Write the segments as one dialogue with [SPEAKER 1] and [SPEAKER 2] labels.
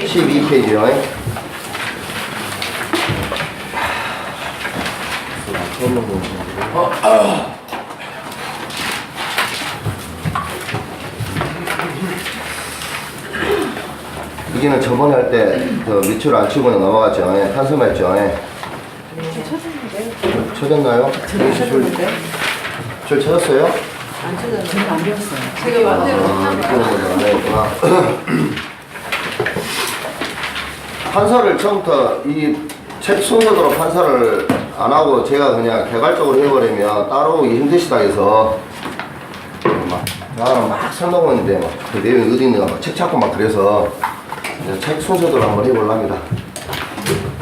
[SPEAKER 1] 12페이지요. 여기는 저번에 할 때 밑줄 안 치고 넘어갔죠. 예, 탄성했죠. 예. 쳐졌나요? 줄 쳐졌어요?
[SPEAKER 2] 안 쳐졌어요. 제가 안 배웠어요.
[SPEAKER 3] 제가 맘대로
[SPEAKER 1] 안 했구나. 판사를 처음부터 이 책 순서대로 판사를 안 하고 제가 그냥 개괄적으로 해버리면 따라오기 힘드시다 해서 나는 막 설명하는데 막 그 내용이 어디 있는가 막 책 찾고 막 그래서 책 순서대로 한번 해보려합니다.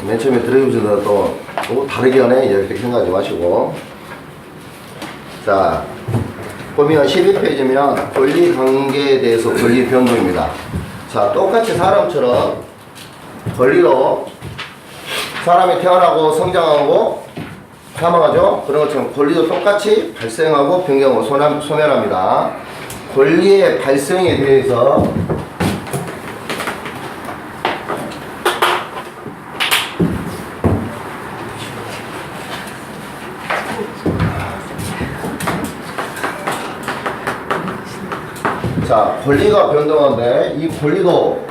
[SPEAKER 1] 맨 처음에 들어오기 전에 또 다르게 하네 이렇게 생각하지 마시고. 자, 보면 12페이지면 권리관계에 대해서 권리 변동입니다. 자, 똑같이 사람처럼 권리로 사람이 태어나고 성장하고 사망하죠. 그런 것처럼 권리도 똑같이 발생하고 변경하고 소멸합니다. 권리의 발생에 대해서 자, 권리가 변동하는데 이 권리도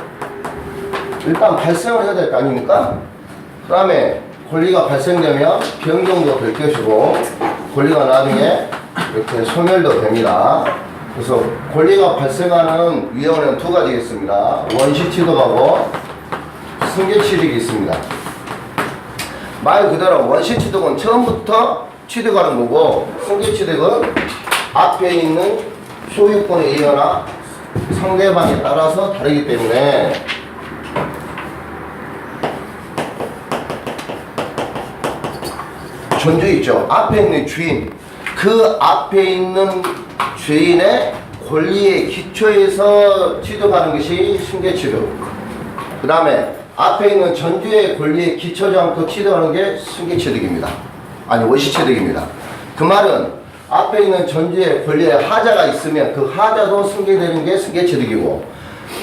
[SPEAKER 1] 일단 발생을 해야 될 거 아닙니까? 그 다음에 권리가 발생되면 변경도 될 것이고 권리가 나중에 이렇게 소멸도 됩니다. 그래서 권리가 발생하는 위원회는 두 가지가 있습니다. 원시취득하고 승계취득이 있습니다. 말 그대로 원시취득은 처음부터 취득하는 거고 승계취득은 앞에 있는 소유권에 의거나 상대방에 따라서 다르기 때문에 존재 있죠. 앞에 있는 주인, 그 앞에 있는 주인의 권리에 기초해서 취득하는 것이 승계취득. 그 다음에 앞에 있는 전주의 권리에 기초하지 않고 취득하는 게 승계취득입니다. 아니 원시취득입니다. 그 말은 앞에 있는 전주의 권리에 하자가 있으면 그 하자도 승계되는 게 승계취득이고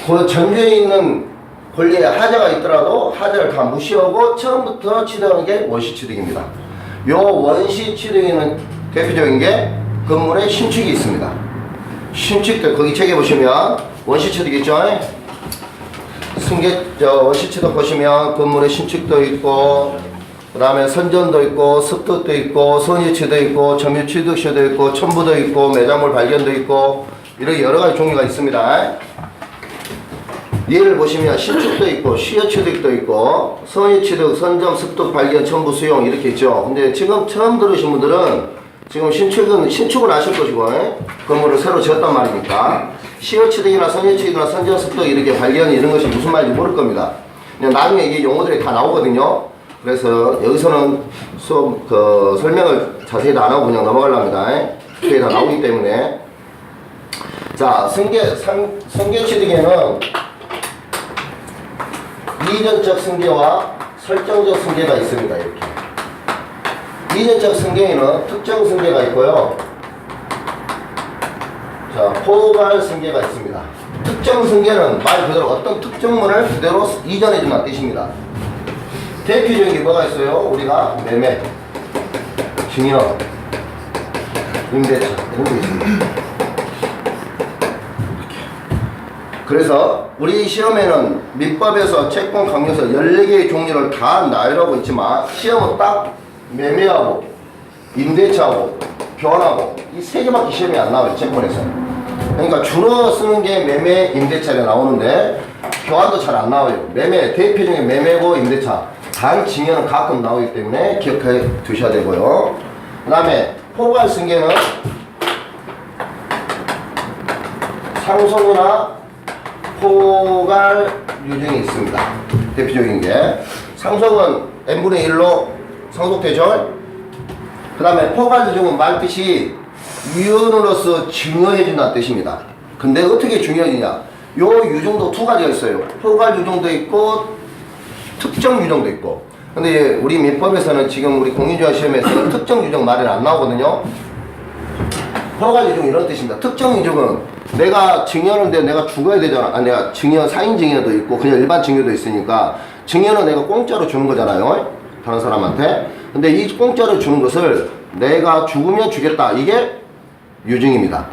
[SPEAKER 1] 그 전주에 있는 권리에 하자가 있더라도 하자를 다 무시하고 처음부터 취득하는 게 원시취득입니다. 요 원시취득에는 대표적인 게 건물에 신축이 있습니다. 신축도 거기 책에 보시면 원시취득 있죠? 원시취득 보시면 건물에 신축도 있고 그 다음에 선전도 있고 습득도 있고 선유취도 있고 점유취득시도 있고 첨부도 있고 매장물 발견도 있고 이렇게 여러가지 종류가 있습니다. 예를 보시면 신축도 있고 시효취득도 있고 선유취득, 선점, 습득, 발견, 첨부, 수용 이렇게 있죠. 근데 지금 처음 들으신 분들은 지금 신축은 아실 것이고 건물을 새로 지었단 말이니까 시효취득이나 선유취득이나 선점, 습득 이렇게 발견 이런 것이 무슨 말인지 모를 겁니다. 그냥 나중에 이게 용어들이 다 나오거든요. 그래서 여기서는 수업 설명을 자세히 안 하고 그냥 넘어가려 합니다. 그게 다 나오기 때문에. 자, 승계취득에는 이전적 승계와 설정적 승계가 있습니다. 이렇게 이전적 승계에는 특정 승계가 있고요. 자, 포괄 승계가 있습니다. 특정 승계는 말 그대로 어떤 특정물을 그대로 이전해 준다는 뜻입니다. 대표적인 게 뭐가 있어요? 우리가 매매, 증여, 임대차 이런 게 있습니다. 그래서 우리 시험에는 민법에서 채권 강령서 14개의 종류를 다 나열하고 있지만 시험은 딱 매매하고 임대차하고 변하고 이 3개밖에 시험이 안 나와요. 채권에서. 그러니까 주로 쓰는 게 매매, 임대차가 나오는데 교환도 잘 안 나와요. 매매, 대표적인 매매고 임대차. 단 증여는 가끔 나오기 때문에 기억해 두셔야 되고요. 그 다음에 포괄 승계는 상속이나 포괄 유증이 있습니다. 대표적인 게 상속은 n분의 1로 상속되죠. 그 다음에 포괄 유증은 말뜻이 유언으로서 증여해준다는 뜻입니다. 근데 어떻게 증여해주냐, 요 유증도 두 가지가 있어요. 포괄 유증도 있고 특정 유증도 있고. 근데 우리 민법에서는 지금 우리 공인중개사 시험에서는 특정 유증 말이 안 나오거든요. 포괄 유증 이런 뜻입니다. 특정 유증은 내가 증여는데 내가 죽어야 되잖아. 아, 내가 증여, 사인 증여도 있고 그냥 일반 증여도 있으니까 증여는 내가 공짜로 주는 거잖아요. 다른 사람한테. 근데 이 공짜로 주는 것을 내가 죽으면 주겠다. 이게 유증입니다.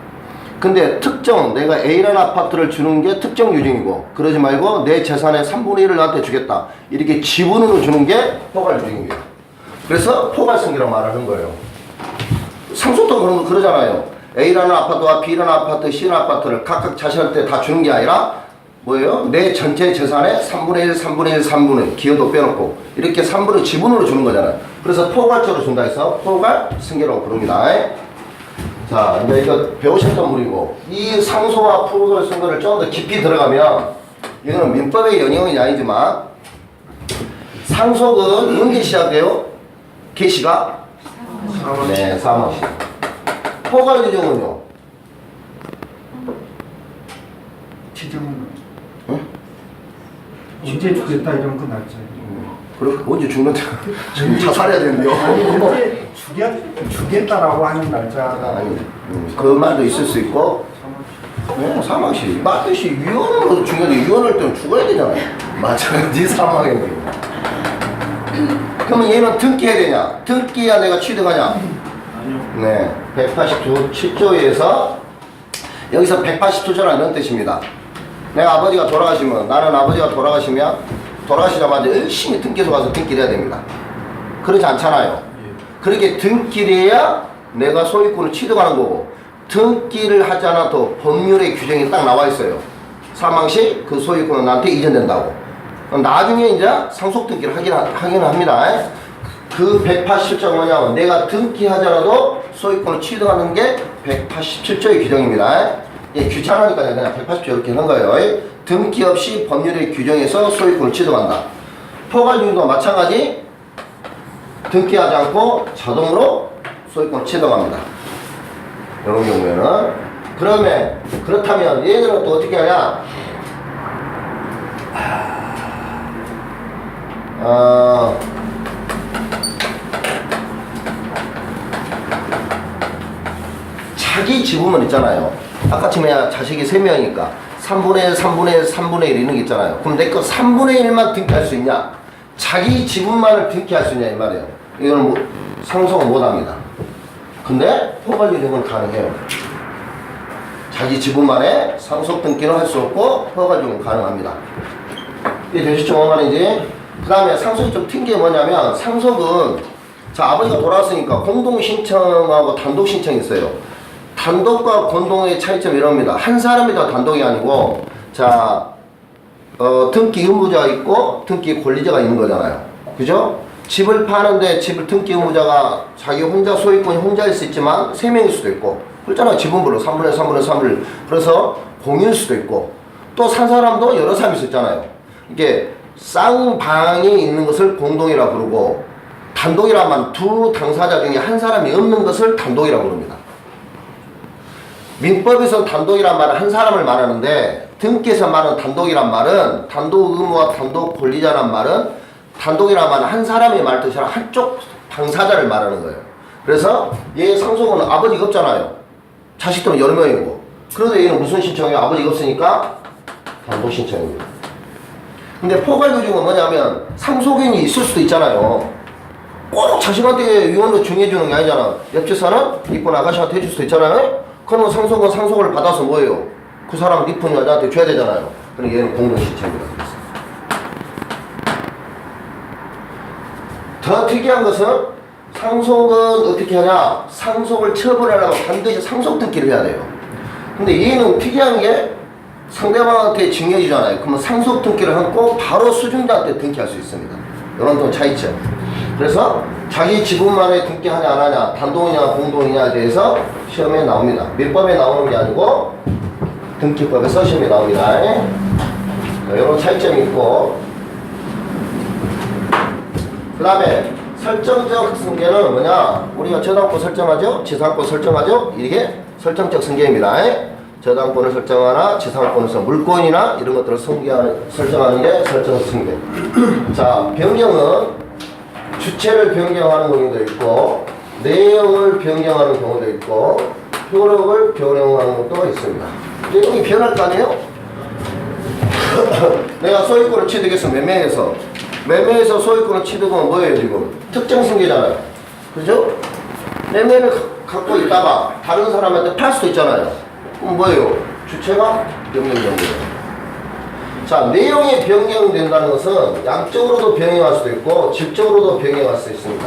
[SPEAKER 1] 근데 특정 내가 A라는 아파트를 주는 게 특정 유증이고 그러지 말고 내 재산의 3분의 1을 나한테 주겠다. 이렇게 지분으로 주는 게 포괄 유증입니다. 그래서 포괄성이라고 말하는 거예요. 상속도 그러잖아요. A라는 아파트와 B라는 아파트, C라는 아파트를 각각 자신한테 다 주는 게 아니라 뭐예요? 내 전체 재산의 3분의 1, 3분의 1, 3분의 1 기여도 빼놓고 이렇게 3분의 지분으로 주는 거잖아요. 그래서 포괄적으로 준다 해서 포괄 승계라고 부릅니다. 자, 이제 이거 배우셨던 물이고 이 상소와 포괄 승계를 좀 더 깊이 들어가면 이거는 민법의 영역이 아니지만 상속은 언제 시작돼요? 개시가? 네, 사망시. 포괄 규정은요?
[SPEAKER 3] 지정은
[SPEAKER 1] 응?
[SPEAKER 3] 언제 주겠다 이런 건 낫죠.
[SPEAKER 1] 그렇게 언제 죽는다. 지금 자살해야 되는데요.
[SPEAKER 3] 아니 언제 주겠다라고 하는 날짜가
[SPEAKER 1] 아니, 그 말도 있을 수 있고, 사망시. 맞듯이 유언으로 중요한데, 유언할 때는 죽어야 되잖아요. 마찬가지 사망인데. 그러면 얘는 등기해야 되냐? 등기해야 내가 취득하냐?
[SPEAKER 3] 아니요.
[SPEAKER 1] 네. 187조에서, 여기서 180조는 이런 뜻입니다. 내가 아버지가 돌아가시면, 나는 아버지가 돌아가시자마자 열심히 등기소 가서 등기를 해야 됩니다. 그러지 않잖아요. 그렇게 등기를 해야 내가 소유권을 취득하는 거고, 등기를 하지 않아도 법률의 규정이 딱 나와 있어요. 사망 시 그 소유권은 나한테 이전된다고. 나중에 이제 상속 등기를 하긴 합니다. 그 187조가 뭐냐면 내가 등기하지 않아도 소유권을 취득하는 게 187조의 규정입니다. 예, 귀찮으니까 그냥 180조 이렇게 하는 거예요. 등기 없이 법률의 규정에서 소유권을 취득한다. 포괄유증도 마찬가지 등기하지 않고 자동으로 소유권을 취득합니다. 이런 경우에는. 그렇다면 얘들은 또 어떻게 하냐? 자기 지분은 있잖아요. 아까 처음에 자식이 3명이니까 3분의 1, 3분의 1, 3분의 1 이런 게 있잖아요. 그럼 내 거 3분의 1만 등기할 수 있냐? 자기 지분만을 등기할 수 있냐 이 말이에요. 이거는 뭐 상속은 못합니다. 근데 포괄유증은 가능해요. 자기 지분만의 상속 등기는 할 수 없고 포괄유증은 가능합니다. 이게 되시죠? 뭔 말인지? 그 다음에 상속이 좀 튄 게 뭐냐면 상속은 자 아버지가 돌아왔으니까 공동신청하고 단독신청이 있어요. 단독과 공동의 차이점이 이럽니다. 한 사람이 다 단독이 아니고 자 등기 의무자가 있고 등기 권리자가 있는 거잖아요. 그죠? 집을 파는데 집을 등기 의무자가 자기 혼자 소유권이 혼자일 수 있지만 3명일 수도 있고 그렇잖아요. 지분별로 3분의 3분의 3을 그래서 공유일 수도 있고 또 산 사람도 여러 사람이 있었잖아요. 이게 쌍방이 있는 것을 공동이라고 부르고 단독이라면 두 당사자 중에 한 사람이 없는 것을 단독이라고 부릅니다. 민법에서 단독이란 말은 한 사람을 말하는데 등기에서 말하는 단독이란 말은 단독 의무와 단독 권리자란 말은 단독이란 말은 한 사람이 말 뜻이 아니라 한쪽 당사자를 말하는 거예요. 그래서 얘 상속은 아버지가 없잖아요. 자식들은 여러 명이고 그런데 얘는 무슨 신청이에요? 아버지가 없으니까 단독 신청입니다. 근데 포괄유증은 뭐냐면 상속인이 있을 수도 있잖아요. 꼭 자식한테 유언으로 정해주는 게 아니잖아. 옆집 사는 이쁜 아가씨한테 해줄 수도 있잖아요. 그러면 상속은 상속을 받아서 뭐예요? 그 사람 이쁜 여자한테 줘야 되잖아요. 그럼 얘는 공동신청입니다. 더 특이한 것은 상속은 어떻게 하냐? 상속을 처분하려면 반드시 상속 등기를 해야 돼요. 근데 얘는 특이한 게 상대방한테 증여주잖아요. 그러면 상속 등기를 하고 바로 수증자한테 등기할 수 있습니다. 이런 또 차이점. 그래서 자기 지분만에 등기하냐 안 하냐, 단독이냐 공동이냐에 대해서 시험에 나옵니다. 민법에 나오는 게 아니고 등기법에서 시험에 나옵니다. 이런 차이점이 있고 그 다음에 설정적 승계는 뭐냐? 우리가 저당권 설정하죠? 지상권 설정하죠? 이게 설정적 승계입니다. 저당권을 설정하나 지상권을 물권이나 이런 것들을 설정하는 게 설정적 승계. 자, 변경은 주체를 변경하는 경우도 있고 내용을 변경하는 경우도 있고 효력을 변경하는 것도 있습니다. 내용이 변할 거 아니에요? 내가 소유권을 취득해서 매매해서 소유권을 취득하면 뭐예요 지금? 특정 승계잖아요. 그죠? 매매를 갖고 있다가 다른 사람한테 팔 수도 있잖아요. 그럼 뭐예요? 주체가 변경됩니다. 자, 내용이 변경된다는 것은 양적으로도 변경할 수도 있고 질적으로도 변경할 수 있습니다.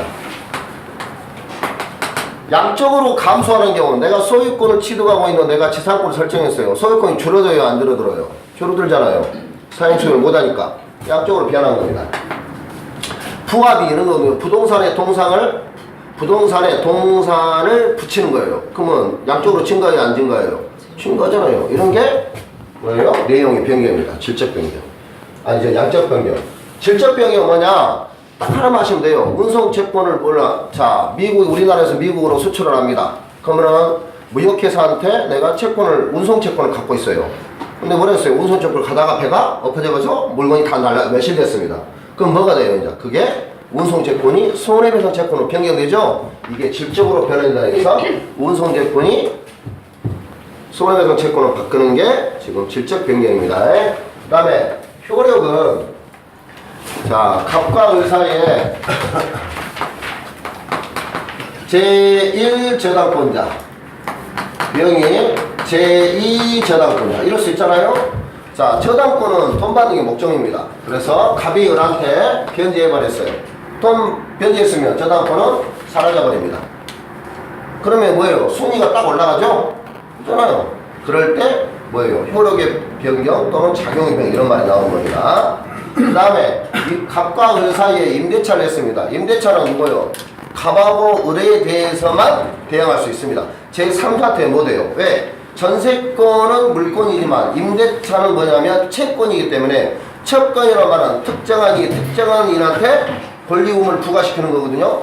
[SPEAKER 1] 양적으로 감소하는 경우는 내가 소유권을 취득하고 있는 내가 지상권을 설정했어요. 소유권이 줄어들어요, 안 줄어들어요? 줄어들잖아요. 사용수익을 못하니까 양적으로 변한 겁니다. 부합이 이런 거는 부동산의 동산을 붙이는 거예요. 그러면 양적으로 증가해요, 안 증가해요? 증가잖아요. 이런 게 뭐예요? 내용의 변경입니다. 질적 변경. 아니, 양적 변경. 질적 변경은 뭐냐? 딱 하나만 하시면 돼요. 운송 채권을 자, 우리나라에서 미국으로 수출을 합니다. 그러면은 무역회사한테 내가 운송 채권을 갖고 있어요. 근데 뭐라 했어요? 운송 채권을 가다가 배가 엎어져가지고 물건이 다 매실됐습니다. 그럼 뭐가 돼요, 이제? 그게 운송 채권이 손해배상 채권으로 변경되죠? 이게 질적으로 변한다는 해서 운송 채권이 손해배상 채권을 바꾸는 게 지금 질적 변경입니다. 그 다음에 효력은 자, 갑과 을 사이에 제1저당권자 명의 제2저당권자 이럴 수 있잖아요. 자, 저당권은 돈 받는 게 목적입니다. 그래서 갑이 을한테 변제해버렸어요. 돈 변제했으면 저당권은 사라져버립니다. 그러면 뭐예요? 순위가 딱 올라가죠? 있잖아요. 그럴 때 뭐예요? 효력의 변경 또는 작용의 변경 이런 말이 나오는 겁니다. 그 다음에 이 갑과 을 사이에 임대차를 했습니다. 임대차는 뭐예요? 갑하고 을에 대해서만 대항할 수 있습니다. 제3자한테 못 해요. 왜? 전세권은 물권이지만 임대차는 뭐냐면 채권이기 때문에 채권이라는 말은 특정한 인한테 권리금을 부과시키는 거거든요.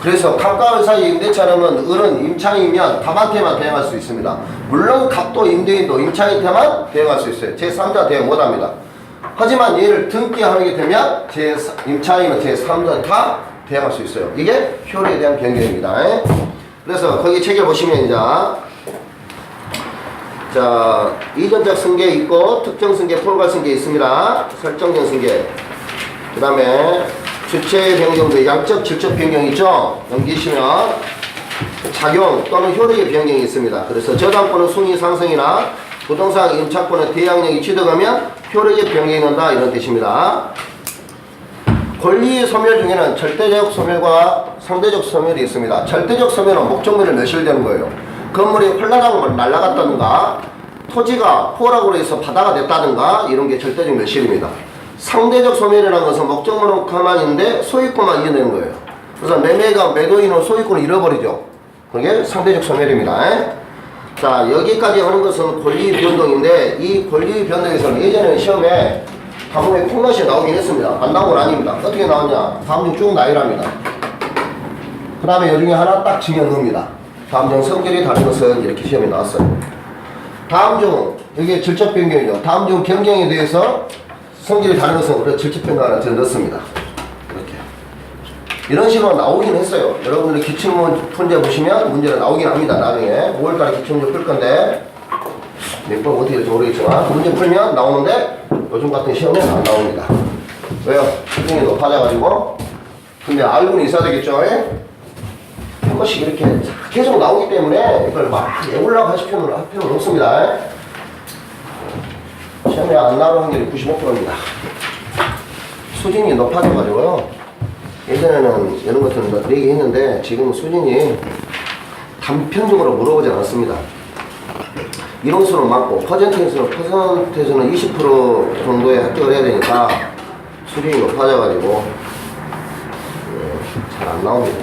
[SPEAKER 1] 그래서 갑과 을 사이에 임대차라면 을은 임차인이면 갑한테만 대항할 수 있습니다. 물론 갑도 임대인도 임차인한테만 대항할 수 있어요. 제3자 대항 못합니다. 하지만 얘를 등기하게 되면 임차인은 제3자 다 대항할 수 있어요. 이게 효력에 대한 변경입니다. 그래서 거기 책에 보시면 자, 이전적 승계 있고 특정 승계, 포괄 승계 있습니다. 설정적 승계. 그 다음에 주체 변경도 양적, 질적 변경이 있죠. 넘기시면 작용 또는 효력의 변경이 있습니다. 그래서 저당권의 순위 상승이나 부동산 임차권의 대항력이 취득하면 효력의 변경이 난다 이런 뜻입니다. 권리의 소멸 중에는 절대적 소멸과 상대적 소멸이 있습니다. 절대적 소멸은 목적물이 매실되는 거예요. 건물이 혼란하고 날아갔다든가 토지가 포락으로 해서 바다가 됐다든가 이런 게 절대적 매실입니다. 상대적 소멸이라는 것은 목적물은 가만히 있는데 소유권만 이어내는 거예요. 그래서 매매가 매도인은 소유권을 잃어버리죠. 그게 상대적 소멸입니다. 자, 여기까지 하는 것은 권리 변동인데 이 권리 변동에서는 예전에 시험에 다음에 콩맛이 나오긴 했습니다. 안 나온 건 아닙니다. 어떻게 나왔냐? 다음 중 쭉 나열합니다. 그 다음에 이 중에 하나 딱 증여 넣습니다. 다음 중 성질이 다른 것은 이렇게 시험에 나왔어요. 다음 중 이게 질적 변경이죠. 다음 중 변경에 대해서 성질이 다른 것은 우리가 질적 변경 하나 더 넣습니다. 이렇게 이런 식으로 나오긴 했어요. 여러분들이 기출문 문제 보시면 문제가 나오긴 합니다. 나중에 5월달에 기출문제 풀 건데 몇 번 어떻게 될지 모르겠지만 문제 풀면 나오는데 요즘 같은 시험은 안 나옵니다. 왜요? 수준이 높아져가지고. 근데 알고는 있어야 되겠죠? 한 번씩 이렇게 계속 나오기 때문에 이걸 막 외우려고 하실 필요는 없습니다. 시험에 안 나오는 확률이 95%입니다. 수준이 높아져가지고요. 예전에는 이런 것들은 얘기했는데 지금 수준이 단편적으로 물어보지 않습니다. 이론수는 맞고 퍼센트에서는 20% 정도에 합격을 해야 되니까 수준이 높아져가지고 잘 안 나옵니다.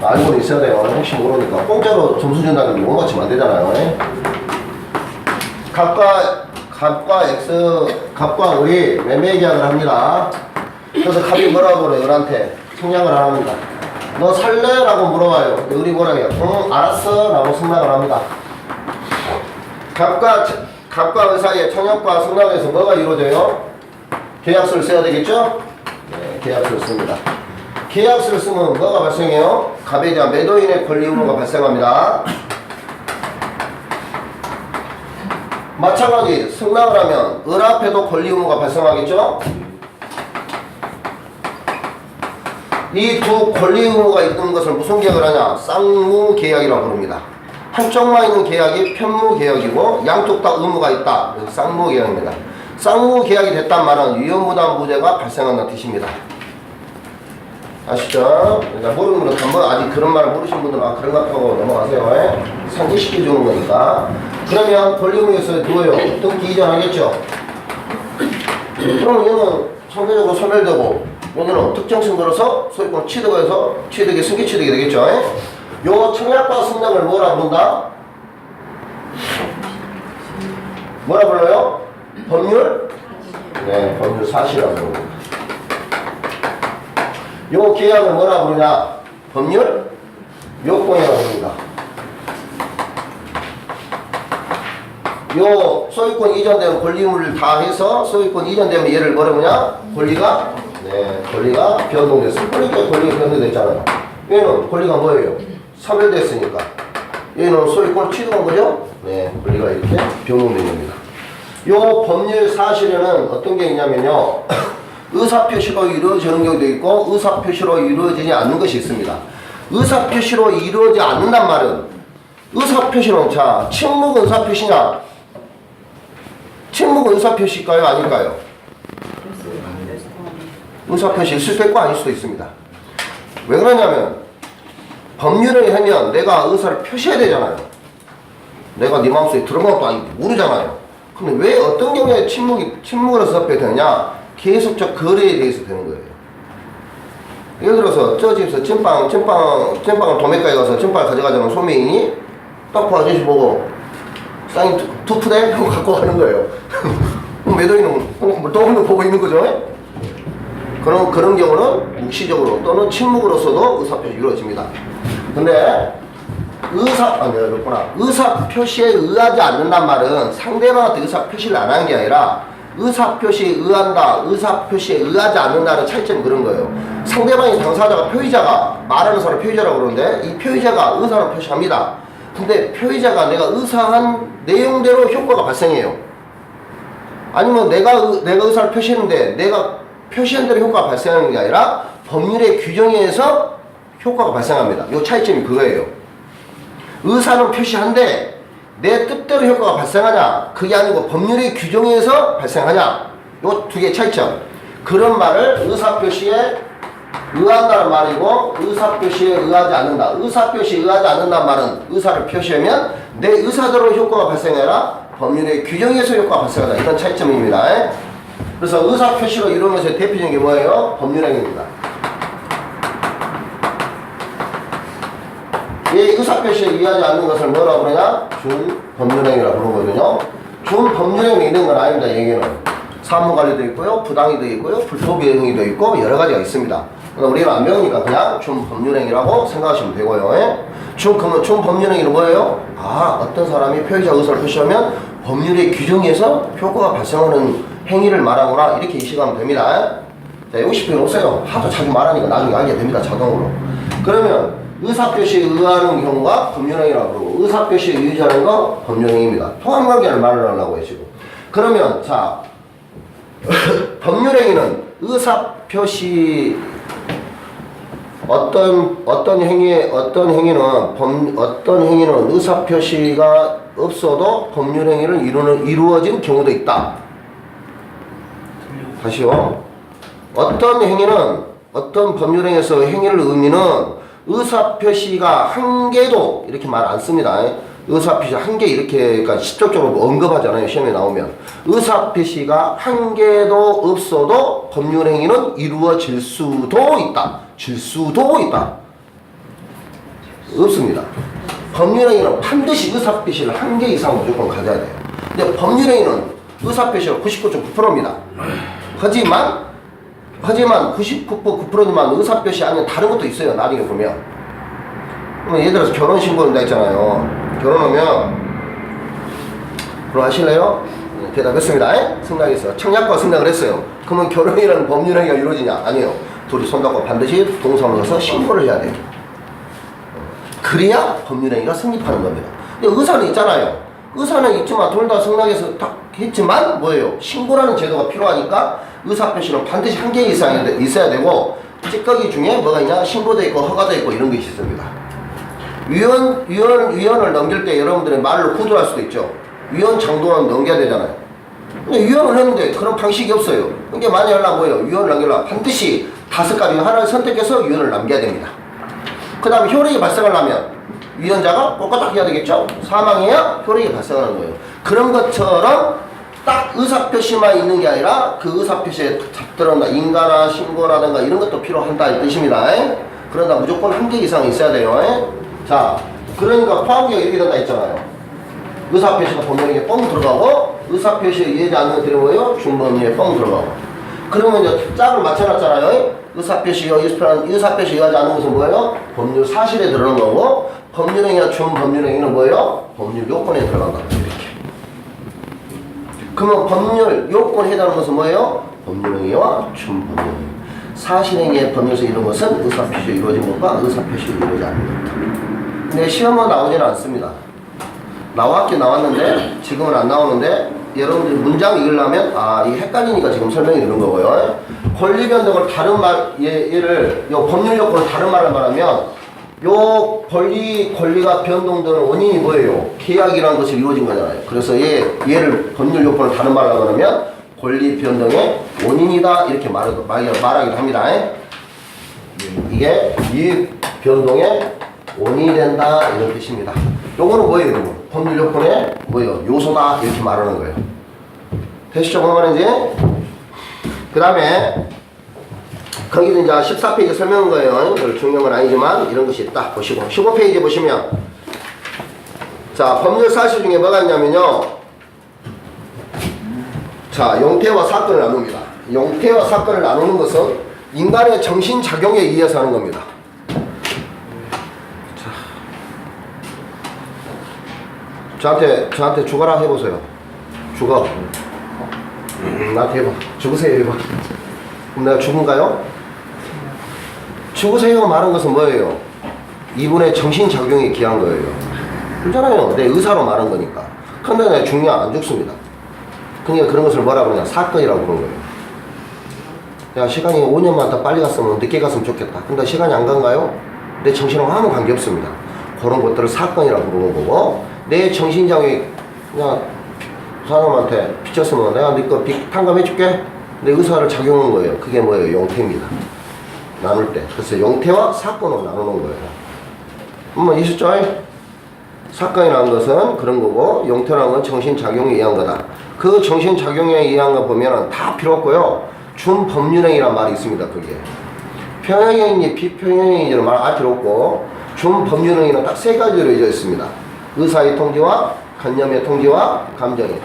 [SPEAKER 1] 알고는 있어야 돼요. 혹시 모르니까 공짜로 점수 준다는 게 못 맞추면 안 되잖아요. 갑과 을이 매매 계약을 합니다. 그래서 갑이 뭐라고 그래요? 을한테 승낙을 안 합니다. 너 살래? 라고 물어봐요. 을이 뭐라고 해요? 응, 알았어. 라고 승낙을 합니다. 갑과 을 사이에 청약과 승낙에서 뭐가 이루어져요? 계약서를 써야 되겠죠? 네, 계약서를 씁니다. 계약서를 쓰면 뭐가 발생해요? 갑에 대한 매도인의 권리 의무가 발생합니다. 마찬가지 승낙을 하면 을 앞에도 권리 의무가 발생하겠죠? 이 두 권리 의무가 있는 것을 무슨 계약을 하냐? 쌍무 계약이라고 부릅니다. 한쪽만 있는 계약이 편무 계약이고 양쪽 다 의무가 있다. 그래서 쌍무 계약입니다. 쌍무 계약이 됐단 말은 위험부담부재가 발생한다는 뜻입니다. 아시죠? 모르는 분은 한번 아직 그런 말을 모르신 분들은 아 그런가 하고 넘어가세요. 상기시켜 주는 거니까. 그러면 권리 의무에서 누워요. 등기 이전하겠죠? 그럼 얘는 상대적으로 소멸되고 여기는 특정 증거로서 소유권 취득해서 취득이 승계 취득이 되겠죠. 요 청약과 승낙을 뭐라 부른다? 뭐라 불러요? 법률? 네, 법률 사실이라고 부릅니다. 요 계약을 뭐라 부르냐? 법률 요건이라고 부릅니다. 요 소유권 이전되면 권리 의무를 다 해서 소유권 이전되면 얘를 뭐라 부르냐? 권리가 변동됐어요. 그러니까 권리가 변동됐잖아요. 얘는 권리가 뭐예요? 사멸됐으니까. 얘는 소유권을 취득한 거죠? 네, 권리가 이렇게 변동된 겁니다. 요 법률 사실에는 어떤 게 있냐면요. 의사표시로 이루어지는 경우도 있고 의사표시로 이루어지지 않는 것이 있습니다. 의사표시로 이루어지지 않는단 말은 의사표시는 자, 침묵은 의사표시냐? 침묵은 의사표시일까요? 아닐까요? 의사표시 있을 수도 있고 아닐 수도 있습니다. 왜 그러냐면 법률을 하면 내가 의사를 표시해야 되잖아요. 내가 네 마음속에 들어간 것도 아니고 모르잖아요. 근데 왜 어떤 경우에 침묵으로 의사표시 되느냐? 계속적 거래에 대해서 되는 거예요. 예를 들어서 저 집에서 찐빵을 도매가에 가서 찐빵을 가져가자면 소매인이 딱 그 아저씨 보고 사인 투푸대? 하고 갖고 가는 거예요. 매도인은 또 보고 있는 거죠. 그런 경우는 묵시적으로 또는 침묵으로서도 의사표시 이루어집니다. 근데 의사표시에 의하지 않는단 말은 상대방한테 의사표시를 안 하는 게 아니라 의사표시에 의한다, 의사표시에 의하지 않는다는 차이점이 그런 거예요. 상대방이 당사자가 표의자가 말하는 사람 표의자라고 그러는데 이 표의자가 의사를 표시합니다. 근데 표의자가 내가 의사한 내용대로 효과가 발생해요. 아니면 내가 의사를 표시했는데 내가 표시한 대로 효과가 발생하는 게 아니라 법률의 규정에 의해서 효과가 발생합니다. 이 차이점이 그거예요. 의사는 표시한데 내 뜻대로 효과가 발생하냐? 그게 아니고 법률의 규정에 의해서 발생하냐? 요 두 개의 차이점. 그런 말을 의사표시에 의한다는 말이고 의사표시에 의하지 않는다. 의사표시에 의하지 않는다는 말은 의사를 표시하면 내 의사대로 효과가 발생해라. 법률의 규정에서 효과가 발생하다. 이런 차이점입니다. 그래서 의사표시로 이루는 것의 대표적인 게 뭐예요? 법률행위입니다. 이 의사표시에 의하지 않는 것을 뭐라고 그러냐? 준법률행위라고 부르거든요. 준법률행위 있는 건 아닙니다. 얘기는 사무관리도 있고요, 부당이도 있고요, 불법행위도 있고 여러 가지가 있습니다. 우리는 안 배우니까 그냥 준법률행위라고 생각하시면 되고요. 그러면 준법률행위는 뭐예요? 어떤 사람이 표의자 의사를 표시하면 법률의 규정에서 효과가 발생하는 행위를 말하거나 이렇게 이식하면 됩니다. 자, 50분 오세요. 하도 자주 말하니까 나중에 알게 됩니다. 자동으로. 그러면 의사표시에 의하는 경우가 법률행위라고 그러고 의사표시에 의하지 않는 거 법률행위입니다. 통합관계를 말을 하려고 해요. 지금. 그러면 자 법률행위는 의사표시 어떤 행위는 의사표시가 없어도 법률행위를 이루어진 경우도 있다. 다시요. 어떤 법률행위에서 행위를 의미는 의사표시가 한 개도 이렇게 말 안 씁니다. 의사표시 한 개 이렇게 그러니까 직접적으로 언급하잖아요. 시험에 나오면 의사표시가 한 개도 없어도 법률행위는 이루어질 수도 있다. 없습니다. 법률행위는 반드시 의사표시를 한 개 이상 무조건 가져야 돼요. 근데 법률행위는 의사표시가 99.9%입니다. 하지만 99.9%지만 의사표시 아니면 다른 것도 있어요. 나중에 보면. 예를 들어서 결혼신고한다 했잖아요. 결혼하면 결혼하실래요? 대답했습니다. 승낙했어요. 청약과 승낙을 했어요. 그러면 결혼이라는 법률행위가 이루어지냐? 아니에요. 둘이 손잡고 반드시 동사무소에 가서 신고를 해야 돼요. 그래야 법률행위가 성립하는 겁니다. 근데 의사는 있잖아요. 의사는 있지만 둘 다 승낙해서 다 했지만 뭐예요? 신고라는 제도가 필요하니까 의사표시는 반드시 한 개 이상 있어야 되고 찌꺼기 중에 뭐가 있냐? 신고돼 있고 허가돼 있고 이런 것이 있습니다. 위원을 넘길 때 여러분들의 말로 구두할 수도 있죠. 위원 장도는 넘겨야 되잖아요. 근데 위원을 했는데 그런 방식이 없어요. 그러니까 많이 하려면 뭐예요? 위원을 넘기려면 반드시 5가지 중 하나를 선택해서 위원을 남겨야 됩니다. 그 다음에 효력이 발생하려면 위원자가 똑같이 해야 되겠죠? 사망해야 효력이 발생하는 거예요. 그런 것처럼 딱 의사표시만 있는 게 아니라 그 의사표시에 잡들어온다 인가나 신고라든가 이런 것도 필요한다 이 뜻입니다. 그러다 무조건 한 개 이상 있어야 돼요. 자, 그러니까 포함계가 이렇게 된다 했잖아요. 의사표시가 법령에 뻥 들어가고 의사표시에 이해하지 않는 것들이 뭐예요? 중범위에 뻥 들어가고. 그러면 이제 짝을 맞춰놨잖아요. 의사표시 이해하지 않는 것은 뭐예요? 법률 사실에 들어가는 거고 법률행위나 준법률행위는 뭐예요? 법률 요건에 들어간다. 이렇게. 그러면 법률 요건에 해당하는 것은 뭐예요? 법률행위와 준법률행위. 사실행위의 법률에서 이런 것은 의사표시에 이루어진 것과 의사표시에 이루어지지 않는 것. 근데 시험은 나오지는 않습니다. 나왔긴 나왔는데 지금은 안 나오는데 여러분들이 문장 읽으려면 이게 헷갈리니까 지금 설명이 이런 거고요. 권리 변동을 다른 말 얘를 요 법률 요건을 다른 말을 말하면 요 권리가 변동되는 원인이 뭐예요? 계약이라는 것이 이루어진 거잖아요. 그래서 얘를 법률 요건을 다른 말로 말하면 권리 변동의 원인이다 이렇게 말하기도 합니다. 이게 이익 변동의 원인이 된다 이런 뜻입니다. 요거는 뭐예요? 여러분? 법률 요건의 뭐예요? 요소다 이렇게 말하는 거예요. 되시죠? 뭔 말인지? 그 다음에 거기도 이제 14페이지 설명한 거예요. 별 중요한 건 아니지만 이런 것이 딱 보시고 15페이지 보시면 자 법률 사실 중에 뭐가 있냐면요. 자 용태와 사건을 나눕니다. 용태와 사건을 나누는 것은 인간의 정신작용에 의해서 하는 겁니다. 저한테 죽어라 해보세요. 죽어. 나한테 해봐. 죽으세요 해봐. 그럼 내가 죽은가요? 죽으세요가 말한 것은 뭐예요? 이분의 정신작용에 기한 거예요. 그렇잖아요. 내 의사로 말한 거니까. 근데 내가 죽냐? 안 죽습니다. 그러니까 그런 것을 뭐라 그러냐? 사건이라고 그런 거예요. 야, 시간이 5년만 더 빨리 갔으면 늦게 갔으면 좋겠다. 근데 시간이 안 간가요? 내 정신하고 아무 관계 없습니다. 그런 것들을 사건이라고 부르는 거고, 내 정신장애 그냥 사람한테 비쳤으면 내가 네 거 탕감해줄게. 내 의사를 작용한 거예요. 그게 뭐예요? 용태입니다. 나눌 때. 그래서 용태와 사건으로 나누는 거예요. 한번 있었죠? 사건이라는 것은 그런 거고, 용태라는 건 정신작용에 의한 거다. 그 정신작용에 의한 거 보면 다 필요 없고요. 준법률행위란 말이 있습니다. 그게 평행행위, 비평행행위를 말 필요 없고, 준법률행위는 딱 3가지로 이루어져 있습니다. 의사의 통지와 간념의 통지와 감정의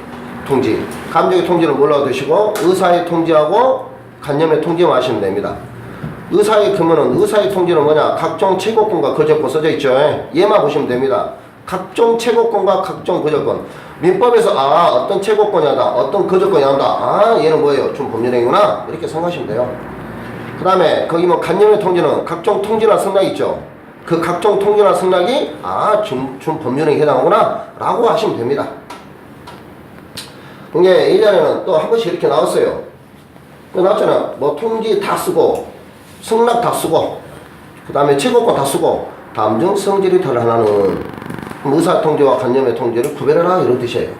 [SPEAKER 1] 통지. 감정의 통지는 몰라도 되시고 의사의 통지하고 간념의 통지만 하시면 됩니다. 의사의 그러면은 의사의 통지는 뭐냐? 각종 채권과 거저권 써져 있죠. 얘만 보시면 됩니다. 각종 채권과 각종 거저권. 민법에서 어떤 채권권이 한다, 어떤 거저권이 한다. 얘는 뭐예요? 준법률행위구나. 이렇게 생각하시면 돼요. 그 다음에 거기 뭐 간념의 통지는 각종 통지나 승낙이 있죠. 그 각종 통지나 승낙이 준법률행위에 해당하구나 라고 하시면 됩니다. 이게 예전에는 또 한 번씩 이렇게 나왔어요. 나왔잖아. 뭐 통지 다 쓰고 승낙 다 쓰고 그 다음에 채권권 다 쓰고 다음 중 성질이 다른 하나는 의사 통지와 간념의 통지를 구별해라 이런 뜻이에요.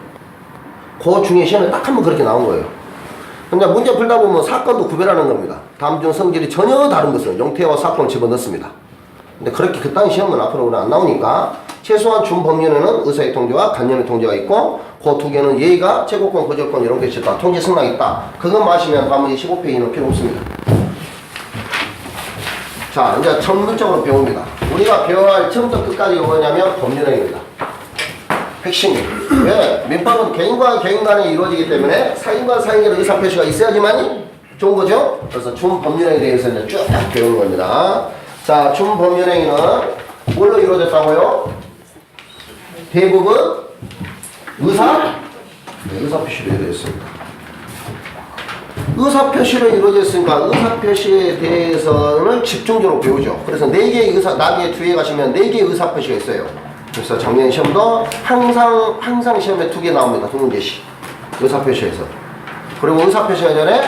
[SPEAKER 1] 그 중에 시험에 딱 한 번 그렇게 나온 거예요. 근데 문제 풀다 보면 사건도 구별하는 겁니다. 다음 중 성질이 전혀 다른 것은 용태와 사건을 집어넣습니다. 근데 그렇게 그딴 시험은 앞으로 안 나오니까 최소한 준법률에는 의사의 통지와 간념의 통지가 있고 그 2개는 예의가 채권권, 거저권 이런 게 있다. 통지 승낙이 있다. 그것만 하시면 다음은 15페이지는 필요 없습니다. 자, 이제 전문적으로 배웁니다. 우리가 배워야 할 처음부터 끝까지 뭐냐면 법률행위입니다. 핵심이. 왜? 민법은 개인과 개인 간에 이루어지기 때문에 사인과 사인 간의 의사표시가 있어야지만이 좋은 거죠? 그래서 준법률행위에 대해서 이제 쭉 배우는 겁니다. 자, 준법률행위는 뭘로 이루어졌다고요? 대부분 의사표시로 이루어졌습니다. 의사표시로 이루어졌으니까 의사표시에 대해서는 집중적으로 배우죠. 그래서 4개의 나비의 뒤에 가시면 4개의 의사표시가 있어요. 그래서 작년 시험도 항상 시험에 2개 나옵니다. 2문제씩. 의사표시에서. 그리고 의사표시가 전에,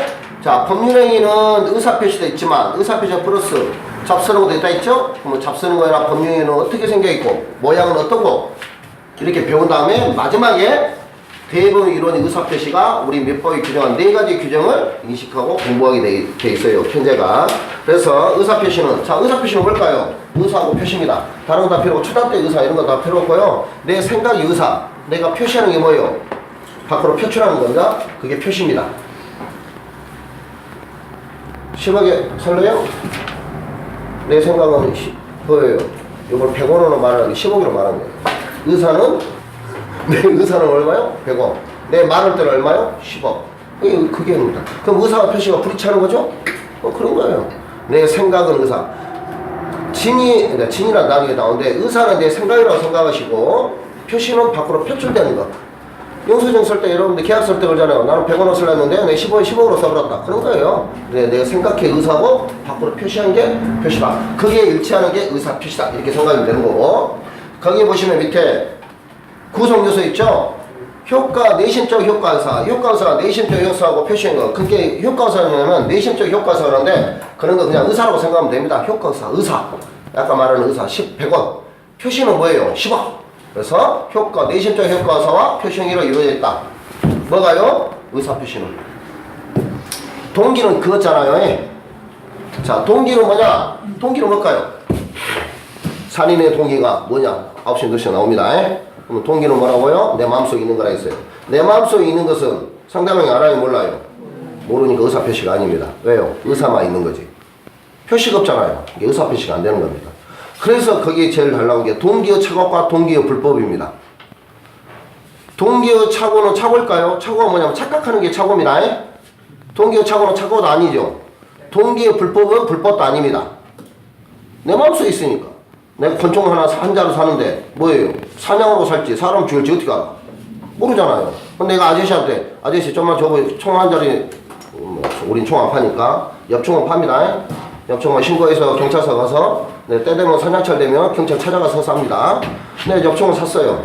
[SPEAKER 1] 자, 법률행위는 의사표시도 있지만, 의사표시가 플러스 잡쓰는 것도 있다 했죠? 그러면 잡쓰는 거나 법률행위는 어떻게 생겨있고, 모양은 어떤 거? 이렇게 배운 다음에, 마지막에 대법원 이론의 의사표시가 우리 민법이 규정한 4가지 규정을 인식하고 공부하게 돼 있어요. 현재가. 그래서 의사표시는, 자, 의사표시는 뭘까요? 의사하고 표시입니다. 다른 거 다 필요 없고, 초등학교 의사 이런 거 다 필요 없고요. 내 생각이 의사. 내가 표시하는 게 뭐예요? 밖으로 표출하는 겁니다. 그게 표시입니다. 심하게 설레요? 내 생각은 뭐예요? 이걸 100원으로 말하는 게 10억으로 말하는 거예요. 의사는 내 의사는 얼마요? 100원. 내 말할 때는 얼마요? 10억. 그게 입니다. 그럼 의사와 표시가 부딪히는 거죠? 그런 거예요. 내 생각은 의사. 진이란 단어가 나오는데 의사는 내 생각이라고 생각하시고 표시는 밖으로 표출되는 거. 영수증 쓸 때 여러분들 계약서 쓸 때 그러잖아요. 나는 100원을 쓰려 했는데 내 10억으로 써버렸다. 그런 거예요. 내가 생각해 의사고 밖으로 표시한 게 표시다. 그게 일치하는 게 의사 표시다. 이렇게 생각이 되는 거고. 거기 보시면 밑에 구성 요소 있죠? 효과, 내심적 효과의사. 효과의사가 내심적 효과하고 표시한 거. 그게 효과의사냐면 내심적 효과의사 그런데 그런 거 그냥 의사라고 생각하면 됩니다. 효과의사, 의사. 아까 말하는 의사 100원. 표시는 뭐예요? 10억. 그래서 효과, 내심적 효과사와 표시행위로 이루어져 있다. 뭐가요? 의사 표시는. 동기는 그거잖아요. 예. 자, 동기는 뭐냐? 동기는 뭘까요? 살인의 동기가 뭐냐? 9시 9시에 나옵니다. 예. 그럼 동기는 뭐라고요? 내 마음속에 있는 거라 했어요. 내 마음속에 있는 것은 상대방이 알아요? 몰라요? 모르니까 의사 표시가 아닙니다. 왜요? 의사만 있는 거지. 표시가 없잖아요. 이게 의사 표시가 안 되는 겁니다. 그래서 거기에 제일 잘 나온 게 동기의 착오과 동기의 불법입니다. 동기의 착오는 착오일까요? 착오가 뭐냐면 착각하는 게 착오입니다. 동기의 착오는 착오도 아니죠. 동기의 불법은 불법도 아닙니다. 내 마음속에 있으니까. 내가 권총 하나 한 자루 사는데 뭐예요? 사냥으로 살지 사람 죽일지 어떻게 알아? 모르잖아요. 근데 내가 아저씨한테 아저씨 좀만 줘보 총 한 자리 우린 총 안 파니까 엽총은 팝니다. 엽총은 신고해서 경찰서 가서 때 되면 사냥철 되면 경찰 찾아가서 삽니다. 근데 엽총을 샀어요.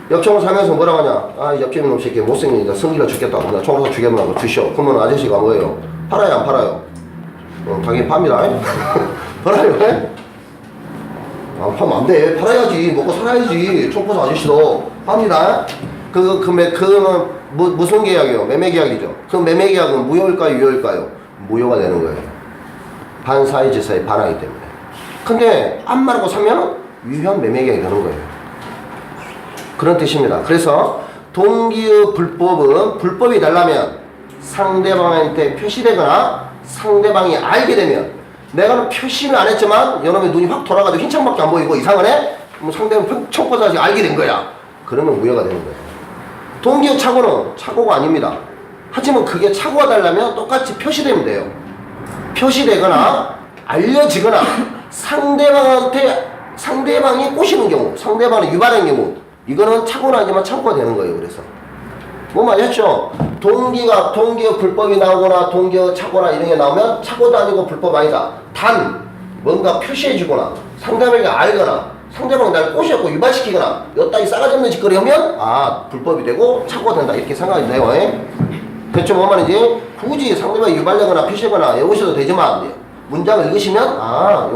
[SPEAKER 1] 엽총을 사면서 뭐라고 하냐? 아, 옆집에 놈 새끼 못생기니까 승기를 죽겠다고. 나 총으로 죽여보라고 주시오. 그러면 아저씨가 뭐예요? 팔아요, 안 팔아요? 당연히 팝니다. 팔아요, 왜? 아, 파면 안 돼. 팔아야지. 먹고 살아야지. 총포사 아저씨도 팝니다. 그거는 무슨 계약이에요? 매매 계약이죠. 그 매매 계약은 무효일까요, 유효일까요? 무효가 되는 거예요. 반사이지사의 반하기 때문에. 근데 안 말고 사면 유효한 매매 계약이 되는 거예요. 그런 뜻입니다. 그래서 동기의 불법은 불법이 되려면 상대방한테 표시되거나 상대방이 알게 되면 내가 표시는 안 했지만 여놈의 눈이 확 돌아가지고 흰 창밖에 안 보이고 이상하네? 그럼 상대방 촉보자지 알게 된 거야. 그러면 무효가 되는 거예요. 동기의 착오는 착오가 아닙니다. 하지만 그게 착오가 되려면 똑같이 표시되면 돼요. 표시되거나 알려지거나 상대방이 꼬시는 경우, 상대방이 유발한 경우 이거는 착오는 아니지만 착오가 되는 거예요. 그래서 뭐 말했죠? 동기의 불법이 나오거나 동기의 착오나 이런 게 나오면 착오도 아니고 불법 아니다. 단 뭔가 표시해주거나 상대방이 알거나 상대방이 날 꼬시고 유발시키거나 여따위 싸가지 없는 짓거리 하면 아 불법이 되고 착오가 된다 이렇게 생각이 돼요. 그렇죠? 뭔 말인지 굳이 상대방이 유발되거나 표시하거나 외우셔도 되지만 문장을 읽으시면 아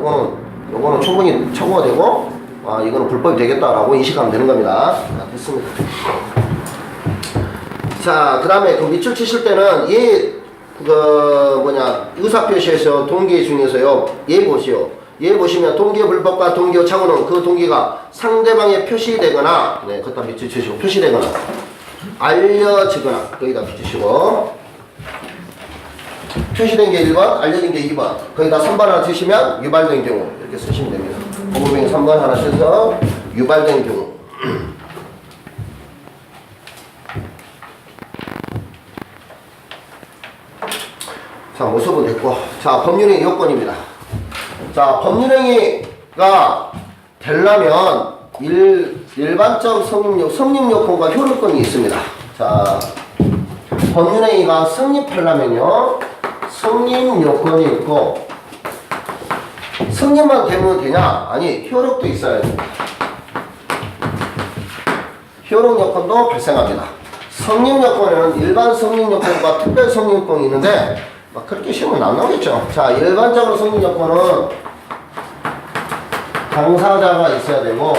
[SPEAKER 1] 요거는 충분히 착오가 되고 아 이거는 불법이 되겠다라고 인식하면 되는 겁니다. 자, 됐습니다. 자, 그 다음에 그 밑줄 치실 때는 의사표시에서 동기 중에서요 얘 보시오. 얘 보시면 동기의 불법과 동기의 착오는 그 동기가 상대방에 표시되거나 거기다 밑줄 치시고 표시되거나 알려지거나 거기다 붙이시고 표시된 게 1번, 알려진 게 2번 거기다 3번 하나 쓰시면 유발된 경우 이렇게 쓰시면 됩니다. 법무병이 3번 하나 써서 유발된 경우 자, 모습은 됐고 자, 법률행위 요건입니다. 자, 법률행위가 되려면 일반적 성립요건과 효력권이 있습니다. 자, 법률행위가 성립하려면요 성립요건이 있고 성립만 되면 되냐? 아니 효력도 있어야 됩니다. 효력 요건도 발생합니다. 성립 요건에는 일반 성립 요건과 특별 성립 요건이 있는데 막 그렇게 시험은 안 나오겠죠. 자, 일반적으로 성립 요건은 당사자가 있어야 되고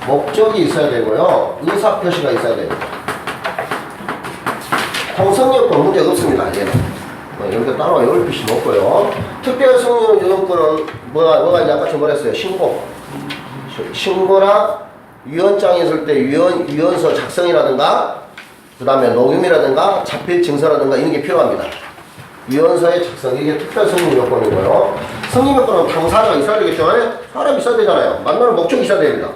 [SPEAKER 1] 목적이 있어야 되고요. 의사 표시가 있어야 됩니다. 성립 요건 문제가 없습니다. 얘는. 여기다 따로 외울 필요 없고요. 특별 성립 요건은 뭐가 이제 아까 뭐라 했어요? 신고나 유언장이 있을 때 유언서 작성이라든가 그 다음에 녹음이라든가 자필 증서라든가 이런 게 필요합니다. 유언서의 작성 이게 특별 성립 요건이고요. 성립 요건은 당사자가 있어야 되겠죠. 사람이 있어야 되잖아요. 만나는 목적이 있어야 됩니다.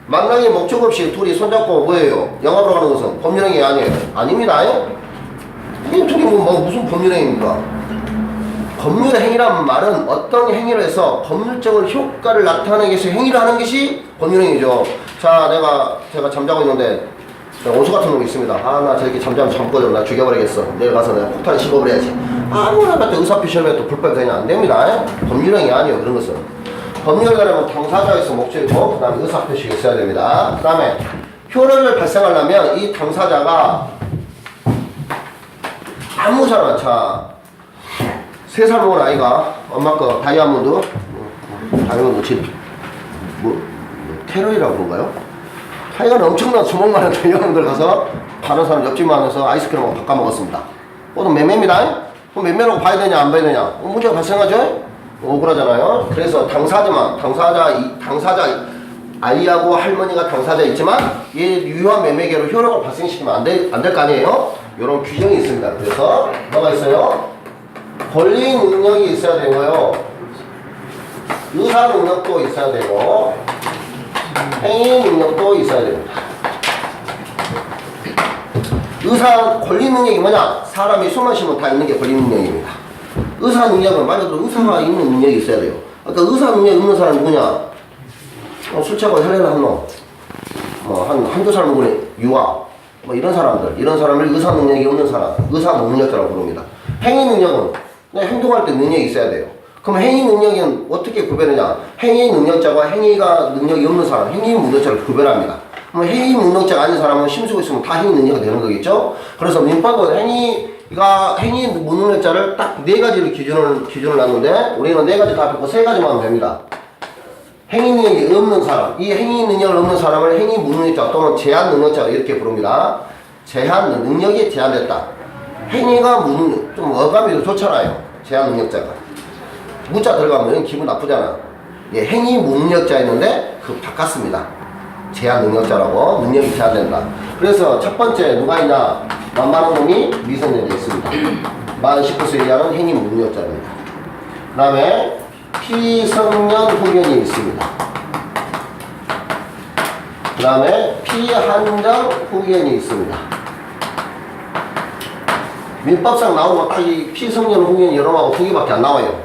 [SPEAKER 1] 만나기 목적 없이 둘이 손잡고 뭐예요? 영화보러 가는 것은 법률행위 아니에요. 아닙니다. 이게 둘이 무슨 법률행위입니까? 법률행위란 말은 어떤 행위를 해서 법률적인 효과를 나타내기 위해서 행위를 하는 것이 법률행위죠. 자, 제가 잠자고 있는데 원수 같은 놈이 있습니다. 아, 나 저렇게 잠자면 잠거든. 나 죽여버리겠어. 내일 가서 내가 폭탄 씹어버려야지. 아무나 갖다 의사표시를 해도 불법이 되냐? 안 됩니다. 법률행위 아니에요. 그런 것은. 법률행위라면 당사자가 있어 목적이고 그 다음에 의사표시가 있어야 됩니다. 그 다음에 효력을 발생하려면 이 당사자가 아무 사람, 자 3살 먹은 아이가 엄마 거 다이아몬드 집 테러이라고 그런가요? 하여간 엄청난 수목만한 다이아몬드를 가서 다른 사람 옆집만 와서 아이스크림하고 바꿔 먹었습니다. 그것도 매매입니다. 그럼 매매라고 봐야 되냐 안 봐야 되냐? 문제가 발생하죠? 억울하잖아요. 그래서 당사자 아이하고 할머니가 당사자 있지만 얘 유효한 매매계로 효력을 발생시키면 안 될 거 아니에요? 이런 규정이 있습니다. 그래서 뭐가 있어요? 권리 능력이 있어야 되고요. 의사 능력도 있어야 되고 행위 능력도 있어야 됩니다. 권리 능력이 뭐냐? 사람이 숨만 쉬면 다 있는 게 권리 능력입니다. 의사 능력은 말 그대로 의사가 있는 능력이 있어야 돼요. 아까 의사 능력이 없는 사람이 누구냐? 술 취하고 혈액을 한 놈, 한두 살 먹은 유아, 이런 사람을 의사 능력이 없는 사람, 의사 능력자라고 부릅니다. 행위 능력은 행동할 때 능력이 있어야 돼요. 그럼 행위 능력은 어떻게 구별하냐? 행위 능력자와 행위가 능력이 없는 사람, 행위 무능력자를 구별합니다. 그럼 행위 무능력자가 아닌 사람은 심수고 있으면 다 행위 능력이 되는 거겠죠? 그래서 민법은 행위 무능력자를 딱 4가지를 기준을 놨는데 우리는 4가지 다 뺐고 3가지만 하면 됩니다. 행위 능력이 없는 사람, 이 행위 능력을 없는 사람을 행위 무능력자 또는 제한 능력자 이렇게 부릅니다. 능력이 제한됐다. 행위가 좀 어감이 좋잖아요. 제한 능력자가. 문자 들어가면 기분 나쁘잖아. 예, 행위 무능력자였는데 바꿨습니다. 제한 능력자라고. 능력이 제한된다. 그래서 첫 번째 누가 있냐? 만만한 놈이 미성년자 있습니다. 만 19세 이하는 행위 무능력자입니다. 그 다음에 피성년 후견이 있습니다. 그 다음에 피한정 후견이 있습니다. 민법상 나오면 딱 이 피성년 후견 여름하고 후기밖에 안 나와요.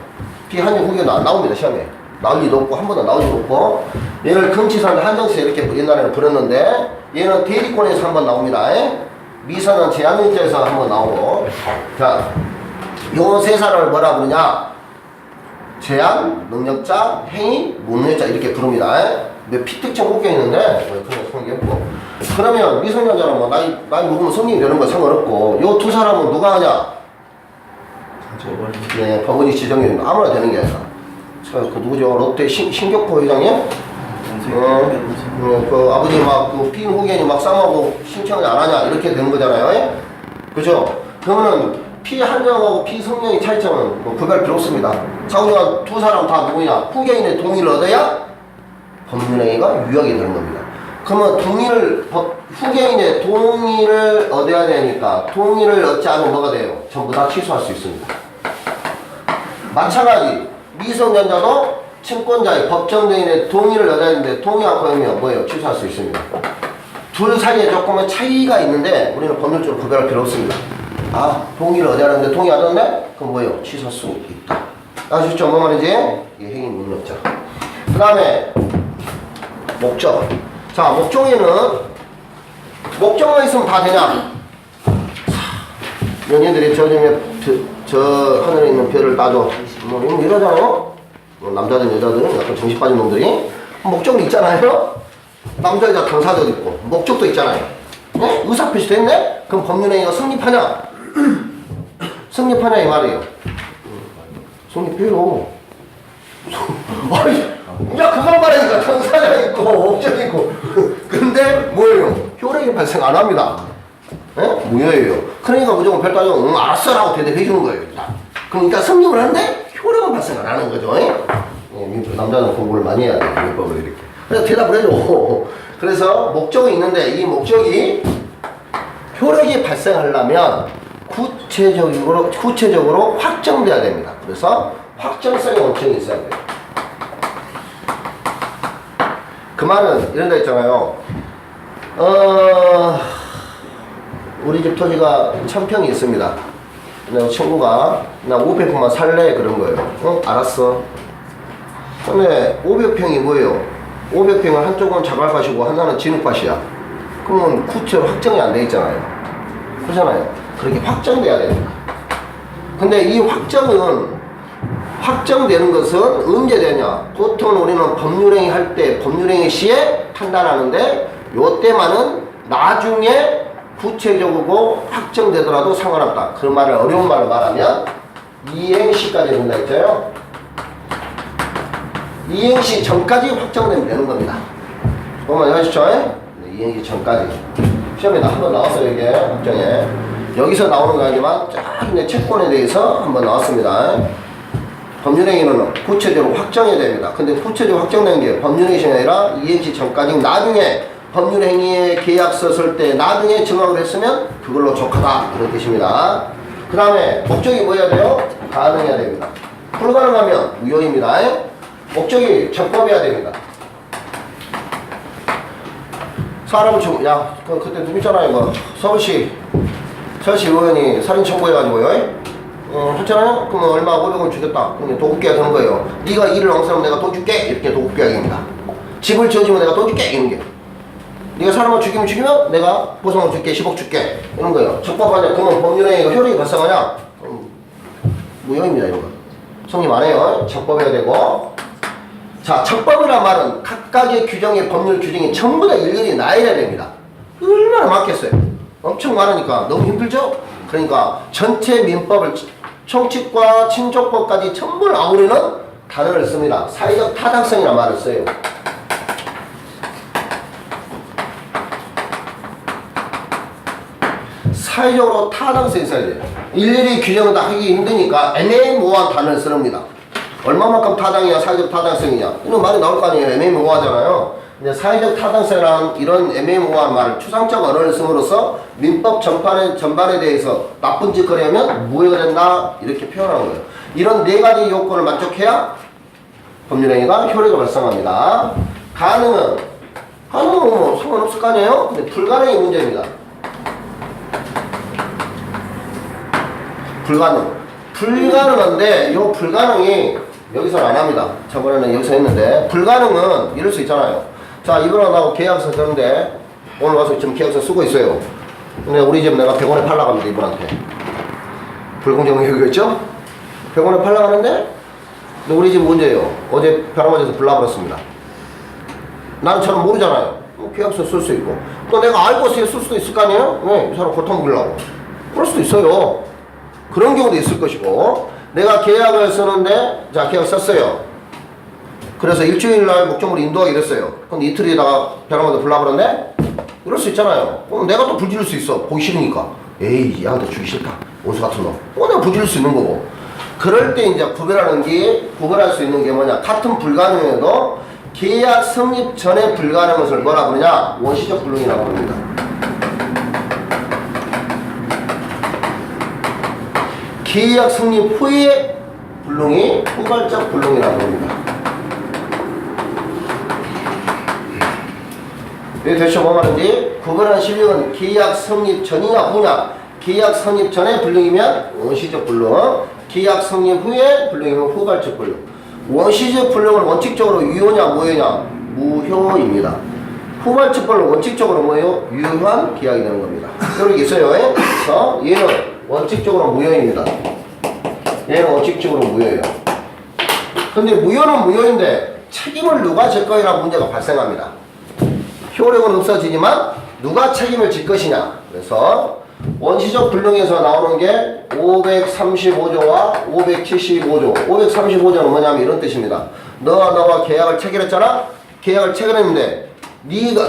[SPEAKER 1] 피한정 후견도 안 나옵니다. 시험에 나올 리도 없고 한 번도 나올 리도 없고 얘를 금치산 한정세 이렇게 옛날에는 부르는데 얘는 대리권에서 한 번 나옵니다. 미선은 제한능력자에서 한 번 나오고 자, 요 3사람을 뭐라 부르냐? 제한, 능력자, 행위, 무능력자 이렇게 부릅니다. 피특정 묶여 있는데 그런 상관없고 그러면 미성년자는 뭐 나이 먹으면 성인이 되는 거 상관없고 요 2사람은 누가 하냐? 네, 법원이 지정해 아무나 되는 게 아니라 그 누구죠? 롯데 신격포 회장님? 그 아버지 그 피임 후견이 싸움하고 신청을 안 하냐 이렇게 되는 거잖아요. 그죠? 그러면은 피한정하고 피성년의 차이점은 구별 필요 없습니다. 자우지가 2사람 다 누구냐? 후견인의 동의를 얻어야 법률행위가 유효하게 되는 겁니다. 그러면 후견인의 동의를 얻어야 되니까 동의를 얻지 않으면 뭐가 돼요? 전부 다 취소할 수 있습니다. 마찬가지 미성년자도 친권자의 법정대인의 동의를 얻어야 되는데 동의 않고 하면 뭐예요? 취소할 수 있습니다. 둘 사이에 조금은 차이가 있는데 우리는 법률적으로 구별할 필요 없습니다. 동의를 얻어야 하는데 동의 안 얻는데? 그럼 뭐예요? 취소할 수 있다. 아시죠? 뭐 말이지? 이게 행위 능력자. 그 다음에 목적. 자, 목적만 있으면 다 되냐? 연예인들이 저 하늘에 있는 별을 따져. 이러잖아요? 남자든 여자든 약간 정신 빠진 놈들이. 목적이 있잖아요? 남자 여자 당사자도 있고 목적도 있잖아요. 네? 의사표시 됐네? 그럼 법률행위가 성립하냐? 성립하냐 이 말이에요. 성립해요. 아니, 야 그걸 말하니까 당사자 있고 목적 있고 근데 뭐예요? 효력이 발생 안 합니다. 네? 무효예요. 그러니까 무조건 별도로 알았어 라고 대답해 주는 거예요. 그러니까 성립을 하는데 효력은 발생 안 하는 거죠. 남자는 공부를 많이 해야 돼요. 민법을 이렇게. 그래서 대답을 해줘. 그래서 목적이 있는데 이 목적이 효력이 발생하려면 구체적으로 확정돼야 됩니다. 그래서 확정성의 원칙이 있어야 돼요. 그 말은 이런 데 있잖아요. 우리 집 토지가 1000평이 있습니다. 내 친구가 나 500평만 살래 그런 거예요. 알았어. 근데 500평이 뭐예요? 500평은 한쪽은 자갈밭이고 하나는 진흙밭이야. 그러면 구체로 확정이 안 돼 있잖아요. 그렇잖아요. 그렇게 확정돼야 됩니다. 근데 이 확정되는 것은 언제 되냐? 보통 우리는 법률행위 할 때 법률행위 시에 판단하는데 요때만은 나중에 구체적이고 확정되더라도 상관없다. 그 말을 어려운 말로 말하면 이행시까지 된다 했잖아요. 이행시 전까지 확정되면 되는 겁니다. 한번 하시죠. 이행시 전까지. 시험에 한번 나왔어요 이게 확정에. 여기서 나오는 거 아니지만 쫙 채권에 대해서 한번 나왔습니다. 법률행위는 구체적으로 확정해야 됩니다. 근데 구체적으로 확정된 게 법률행위 아니라 이행시 전까지 나중에 법률행위의 계약서 쓸 때 나중에 증언을 했으면 그걸로 족하다 그런 뜻입니다. 그 다음에 목적이 뭐 해야 돼요? 가능해야 됩니다. 불가능하면 무효입니다. 목적이 적법해야 됩니다. 사람을 야 그때 누구 있잖아요 이거 서울시 의원이 살인 청구해가지고요. 했잖아요? 그러면 얼마 500원 주겠다. 그러면 도급계약 하는 거예요. 네가 일을 한 사람 내가 돈 줄게. 이렇게 도급계약입니다. 집을 지어주면 내가 돈 줄게. 이런 게. 네가 사람을 죽이면 내가 보상을 줄게. 10억 줄게. 이런 거예요. 적법하냐? 그러면 법률행위가 효력이 발생하냐? 무효입니다. 이런 거. 성립 안 해요. 적법해야 되고. 자, 적법이란 말은 각각의 규정의 법률 규정이 전부 다 일일이 나열해야 됩니다. 얼마나 많겠어요? 엄청 많으니까 너무 힘들죠? 그러니까 전체 민법을 총칙과 친족법까지 전부 아우르는 단어를 씁니다. 사회적 타당성이라는 말을 써요. 사회적으로 타당성이 있어야 돼요. 일일이 규정을 다 하기 힘드니까 애매모호한 단어를 쓰릅니다. 얼마만큼 타당이냐 사회적 타당성이냐 이런 말이 나올 거 아니에요. 애매모호하잖아요. 이제 사회적 타당성이라는 이런 애매모호한 말을 추상적 언어를 씀으로써 민법 전반에 대해서 나쁜 짓거리 하면 무효가 된다 이렇게 표현하는 거예요. 이런 네 가지 요건을 만족해야 법률행위가 효력을 발생합니다. 가능은 뭐 상관없을 거 아니에요? 근데 불가능이 문제입니다. 불가능한데 이 불가능이 여기서는 안 합니다. 저번에는 여기서 했는데 불가능은 이럴 수 있잖아요. 자 이분하고 계약서 쓰는데 오늘 와서 지금 계약서 쓰고 있어요. 근데 우리 집 내가 100원에 팔라고 합니다. 이분한테 불공정행위겠죠? 100원에 팔라고 하는데 우리 집 문제예요. 어제 벼랑맞아서 불나버렸습니다. 나는 잘 모르잖아요. 계약서 쓸 수 있고 또 내가 알고 쓸 수도 있을 거 아니에요? 네, 이 사람 고통 부리려고 그럴 수도 있어요. 그런 경우도 있을 것이고 내가 계약을 쓰는데 자 계약 썼어요. 그래서 일주일날 목적으로 인도하기로 했어요. 근데 이틀에다가 벼랑맞아 불나버렸네? 이럴 수 있잖아요. 그럼 내가 또 불지를 수 있어. 보기 싫으니까. 에이 얘한테 주기 싫다. 원수 같은 놈. 내가 불지를 수 있는 거고. 그럴 때 이제 구별할 수 있는 게 뭐냐. 같은 불가능에도 계약 성립 전에 불가능한 것을 뭐라 부르냐. 원시적 불능이라고 부릅니다. 계약 성립 후에 불능이 후발적 불능이라고 합니다. 여기 대체 뭐 말인지 구분하는 실력은 계약 성립 전이냐 후냐. 계약 성립 전에 불능이면 원시적 불능, 계약 성립 후에 불능이면 후발적 불능. 원시적 불능은 원칙적으로 유효냐 무효냐? 무효입니다. 후발적 불능은 원칙적으로 뭐예요? 유효한 계약이 되는 겁니다. 이렇게 있어요. 그래서 얘는 원칙적으로 무효입니다. 얘는 원칙적으로 무효예요. 근데 무효는 무효인데 책임을 누가 질 거라는 문제가 발생합니다. 효력은 없어지지만 누가 책임을 질 것이냐. 그래서 원시적 불능에서 나오는 게 535조와 575조. 535조는 뭐냐면 이런 뜻입니다. 너와 계약을 체결했잖아. 계약을 체결했는데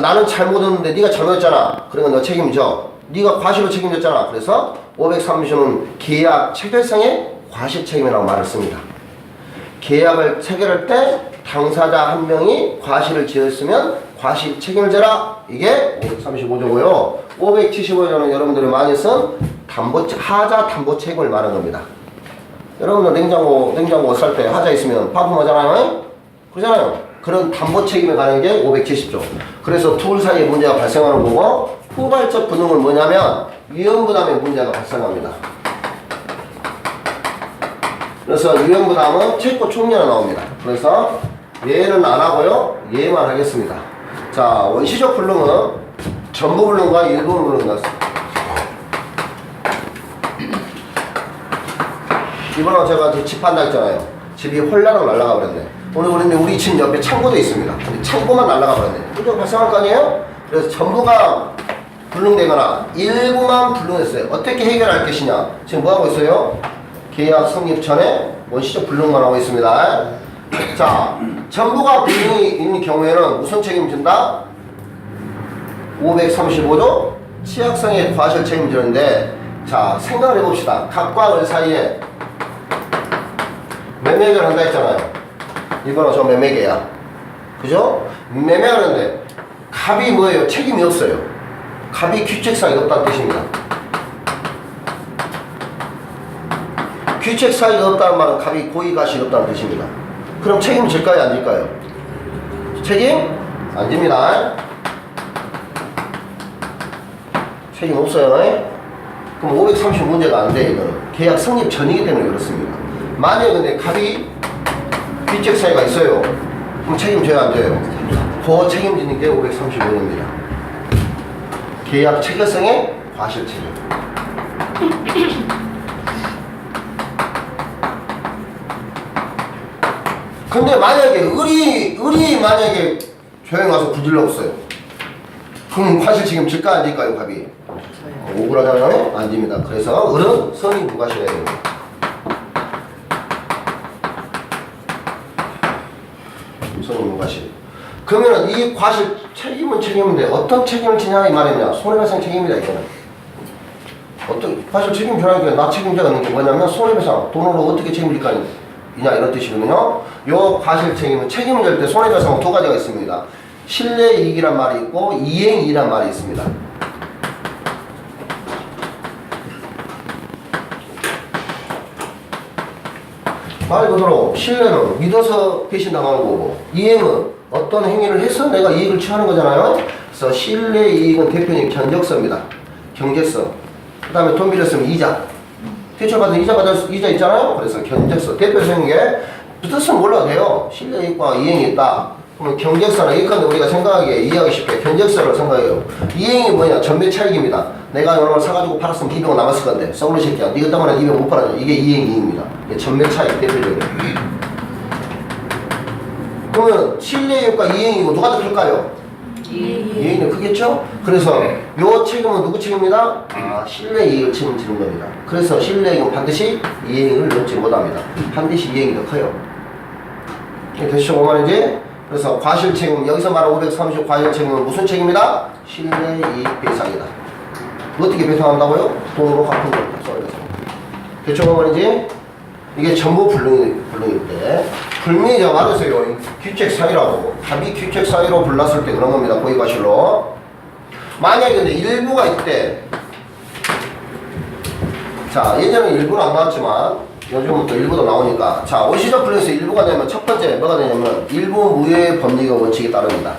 [SPEAKER 1] 나는 잘못했는데 네가 잘못했잖아. 그러면 너 책임져. 네가 과실로 책임졌잖아. 그래서 530조는 계약 체결상의 과실 책임이라고 말을 씁니다. 계약을 체결할 때 당사자 한 명이 과실을 지었으면 과실 책임을 져라. 이게 535조고요. 575조는 여러분들이 많이 쓴 하자 담보 책임을 말하는 겁니다. 여러분들 냉장고 쌀 때 하자 있으면 반품하잖아요. 그러잖아요. 그런 담보 책임에 관한 게 570조. 그래서 둘 사이에 문제가 발생하는 거고, 후발적 분응은 뭐냐면 위험부담에 문제가 발생합니다. 그래서 위험부담은 채권 총리가 나옵니다. 그래서 얘는 안 하고요, 얘만 하겠습니다. 자, 원시적 불능은 전부 불능과 일부 불능과 이번에 제가 집 판다 했잖아요. 집이 홀라당 날아가 버렸네. 오늘 우리 집 옆에 창고도 있습니다. 근데 창고만 날아가 버렸네. 문제가 발생할 거 아니에요? 그래서 전부가 불능되거나 일부만 불능했어요. 어떻게 해결할 것이냐? 지금 뭐 하고 있어요? 계약 성립 전에 원시적 불능만 하고 있습니다. 자, 전부가 불능이 있는 경우에는 무슨 책임진다? 535조 취약성의 과실 책임지는데, 자, 생각을 해봅시다. 갑과 을 사이에 매매를 한다 했잖아요. 이거는 저 매매계야. 그죠? 매매하는데 갑이 뭐예요? 책임이 없어요. 갑이 규칙사유가 없다는 뜻입니다. 규칙사유가 없다는 말은 갑이 고의가실이 없다는 뜻입니다. 그럼 책임질까요? 안 질까요? 책임? 안 집니다. 책임 없어요. 그럼 530 문제가 안 돼. 이거는 계약 성립 전이기 때문에 그렇습니다. 만약에 근데 갑이 규칙 사유가 있어요. 그럼 책임져야 안 돼요? 그 책임지는 게 535조입니다. 계약 체결성의 과실 책임. 근데 만약에 을이 만약에 조용히 와서 부질렀어요. 그럼 과실 책임질까 안 질까요, 갑이? 억울하잖아요? 안 집니다. 그래서 을은 선의 무과실해야 됩니다. 선의 무과실. 그러면 이 과실 책임은 책임인데 어떤 책임을 지냐 이 말이냐? 손해배상 책임이다 이거는. 어떤 과실 책임 전하니까 나 책임자가 있는 게 뭐냐면 손해배상 돈으로 어떻게 책임질까 이냐 이런 뜻이거든요. 요 과실 책임은 책임을 질 때 손해배상은 두 가지가 있습니다. 실내이익이란 말이 있고 이행이익이란 말이 있습니다. 말 그대로 신뢰는 믿어서 배신당하는 거고, 이행은 어떤 행위를 해서 내가 이익을 취하는 거잖아요. 그래서 신뢰이익은 대표님 견적서입니다. 경제서. 그 다음에 돈 빌렸으면 이자. 대출받은 이자 있잖아요. 그래서 견적서. 대표에서 하는 게 뜻은 몰라도 돼요. 신뢰이익과 이행이 있다. 그러면 경제서는 이건데 우리가 생각하기에 이해하기 쉽게 견적서를 생각해요. 이행이 뭐냐? 전매 차익입니다. 내가 얼마 사가지고 팔았으면 200원 남았을 건데 썩으리 새끼야. 네가 때문에 200원 못 팔았냐. 이게 이행이익입니다. 이게 전매 차익 대표적으로. 그러면 신뢰이익과 이행이익은 누가 더 클까요? 이행이 크겠죠? 그래서 요 책임은 누구 책임입니다? 신뢰이익을 책임지는 겁니다. 그래서 신뢰이익은 반드시 이행을 넘지 못합니다. 반드시 이행이 더 커요. 되시죠? 뭔 말인지? 그래서 과실 책임, 여기서 말하는 530 과실 책임은 무슨 책임이다? 신뢰이익 배상이다. 어떻게 배상한다고요? 돈으로 갚은 거. 대충 뭔 말인지? 이게 전부 불능일 때. 불명이 제가 말했어요. 규칙 사유라고. 갑이 규칙 사유로 불났을 때 그런 겁니다. 고의 과실로. 만약에 근데 일부가 있대. 자, 예전에 일부는 안 나왔지만 요즘부터 일부도 나오니까. 자, 원시적 불능에서 일부가 되면 첫 번째 뭐가 되냐면 일부 무효의 법리가 원칙에 따릅니다.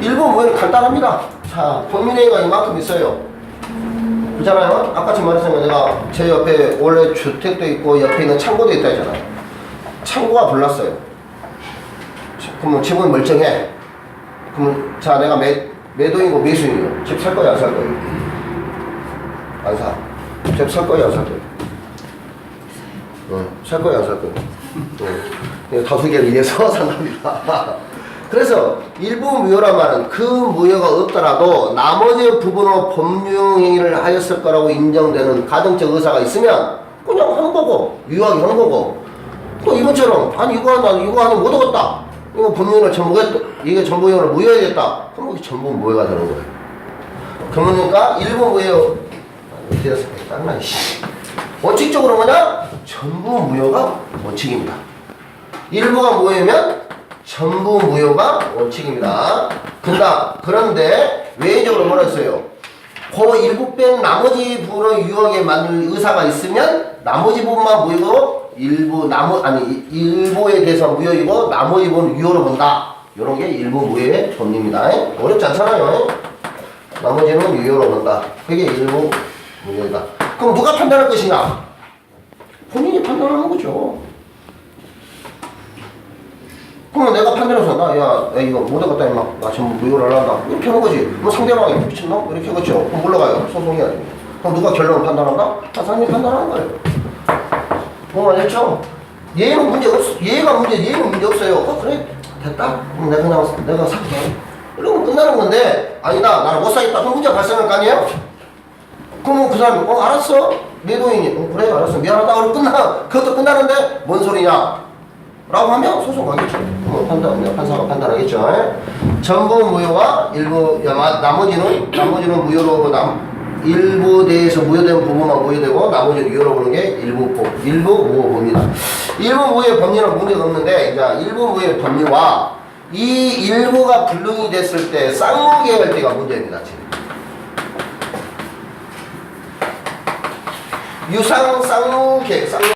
[SPEAKER 1] 일부 무효는 간단합니다. 자, 범인행위가 이만큼 있어요. 그렇잖아요? 아까처럼 말했으면 내가 제 옆에 원래 주택도 있고 옆에 있는 창고도 있다 했잖아요. 창고가 불났어요. 그러면 집은 멀쩡해. 그러면 자, 내가 매도인이고 매수인이요. 집 살 거예요, 안 살 거예요? 안 사. 집 살 거예요, 안 살 거예요? 살 거야, 안 살 거야? 다수결을 위해서 산답니다. 그래서 일부 무효란 말은 그 무효가 없더라도 나머지 부분으로 법률행위를 하였을 거라고 인정되는 가정적 의사가 있으면 그냥 하는 거고, 유효하게 하는 거고. 또 이번처럼, 아니, 이거 하면 못 하겠다. 이거 법률을 전부했다. 이게 전부행위를 무효해야겠다. 그럼 이게 전부 무효가 되는 거예요. 그러니까 일부 무효, 어떻게 됐어? 짱나, 씨. 원칙적으로 뭐냐? 전부 무효가 원칙입니다. 일부가 무효면 전부 무효가 원칙입니다. 그런데 외적으로 뭐라 했어요? 그 일부 뺀 나머지 부분을 유효하게 만들 의사가 있으면 나머지 부분만 무효고 일부에 대해서 무효이고 나머지 부분은 유효로 본다. 이런 게 일부 무효의 법리입니다. 어렵지 않잖아요. 나머지는 유효로 본다. 그게 일부 무효이다. 그럼 누가 판단할 것이냐? 본인이 판단하는 거죠. 그러면 내가 판단해서 야 이거 못하겠다 임마 나 전부 무효를 하란다 이렇게 하는 거지. 뭐 상대방이 미친놈? 이렇게 하겠죠. 그럼 올라가요. 소송해야지. 그럼 누가 결론을 판단한다? 판사님이 판단하는 거예요. 뭐 알겠죠? 얘는 문제 없어. 얘는 문제 없어요. 그래 됐다. 그럼 내가 살게. 이러면 끝나는 건데 아니다 나는 못 사겠다. 그럼 문제 발생할 거 아니에요? 그러면 그 사람이 알았어 내 돈이니 그래 알았어 미안하다 그러고 그것도 끝나는데 뭔 소리냐 라고 하면 소송 가겠죠. 판사가 판단하겠죠. 전부 무효와 일부 나머지는 무효로 일부 대해서 무효된 부분만 무효되고 나머지는 유효로 보는 게 일부 무효 법리다. 일부 무효의 법리는 문제가 없는데 이제 일부 무효의 법리와 이 일부가 불능이 됐을 때 쌍무계할 때가 문제입니다. 지금. 유상 쌍무계